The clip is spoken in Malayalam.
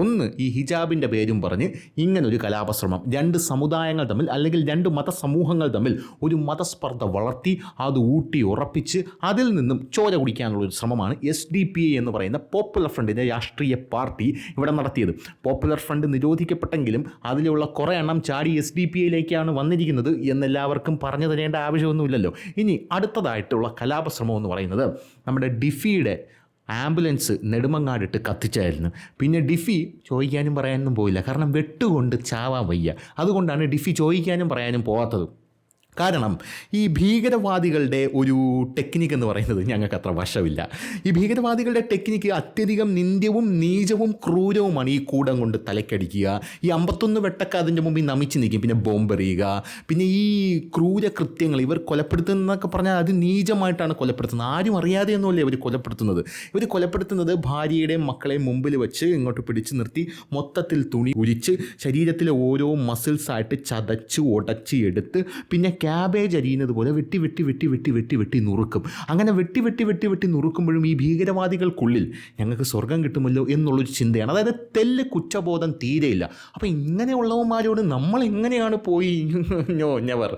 ഒന്ന്, ഈ ഹിജാബിൻ്റെ പേരും പറഞ്ഞ് ഇങ്ങനൊരു കലാപശ്രമം, രണ്ട് സമുദായങ്ങൾ തമ്മിൽ അല്ലെങ്കിൽ രണ്ട് മതസമൂഹങ്ങൾ തമ്മിൽ ഒരു മതസ്പർദ്ധ വളർത്തി അത് ഊട്ടി ഉറപ്പിച്ച് അതിൽ നിന്നും ചോര കുടിക്കാനുള്ള ഒരു ശ്രമമാണ് SDP എന്ന് പറയുന്ന പോപ്പുലർ ഫ്രണ്ടിൻ്റെ രാഷ്ട്രീയ പാർട്ടി ഇവിടെ നടത്തിയത്. പോപ്പുലർ ഫ്രണ്ട് നിരോധിക്കപ്പെട്ടെങ്കിലും അതിലുള്ള കുറേ എണ്ണം ചാടി SDP വന്നിരിക്കുന്നത് എന്നെല്ലാവർക്കും പറഞ്ഞു തരേണ്ട ആവശ്യമൊന്നുമില്ലല്ലോ. ഇനി അടുത്തതായിട്ടുള്ള കലാപശ്രമം എന്ന് പറയുന്നത് നമ്മുടെ ഡിഫിയുടെ ആംബുലൻസ് നെടുമങ്ങാടിട്ട് കത്തിച്ചായിരുന്നു. പിന്നെ ഡിഫി ചോദിക്കാനും പറയാനൊന്നും പോയില്ല, കാരണം വെട്ടുകൊണ്ട് ചാവാൻ വയ്യ. അതുകൊണ്ടാണ് ഡിഫി ചോദിക്കാനും പറയാനും പോകാത്തത്. കാരണം ഈ ഭീകരവാദികളുടെ ഒരു ടെക്നിക്ക് എന്ന് പറയുന്നത് ഞങ്ങൾക്ക് അത്ര വശമില്ല. ഈ ഭീകരവാദികളുടെ ടെക്നിക്ക് അത്യധികം നിന്ദ്യവും നീചവും ക്രൂരവുമാണ്. ഈ കൂടം കൊണ്ട് തലക്കടിക്കുക, ഈ 51 വെട്ടൊക്കെ അതിൻ്റെ മുമ്പിൽ നമിച്ച് നിൽക്കും, പിന്നെ ബോംബെറിയുക, പിന്നെ ഈ ക്രൂര കൃത്യങ്ങൾ ഇവർ കൊലപ്പെടുത്തുന്നതൊക്കെ പറഞ്ഞാൽ അത് നീചമായിട്ടാണ് കൊലപ്പെടുത്തുന്നത്. ആരും അറിയാതെയൊന്നുമല്ലേ ഇവർ കൊലപ്പെടുത്തുന്നത്. ഇവർ കൊലപ്പെടുത്തുന്നത് ഭാര്യയുടെയും മക്കളെയും മുമ്പിൽ വെച്ച് ഇങ്ങോട്ട് പിടിച്ചു നിർത്തി മൊത്തത്തിൽ തുണി ഉരിച്ച് ശരീരത്തിലെ ഓരോ മസിൽസായിട്ട് ചതച്ച് ഉടച്ച് എടുത്ത് പിന്നെ ക്യാബേജ് അരിയുന്നത് പോലെ വെട്ടി നുറുക്കും. അങ്ങനെ വെട്ടി നുറുക്കുമ്പോഴും ഈ ഭീകരവാദികൾക്കുള്ളിൽ ഞങ്ങൾക്ക് സ്വർഗം കിട്ടുമല്ലോ എന്നുള്ളൊരു ചിന്തയാണ്. അതായത് തെല്ല് കുറ്റബോധം തീരെയില്ല. അപ്പോൾ ഇങ്ങനെയുള്ളവന്മാരോട് നമ്മൾ എങ്ങനെയാണ് പോയി നെവർ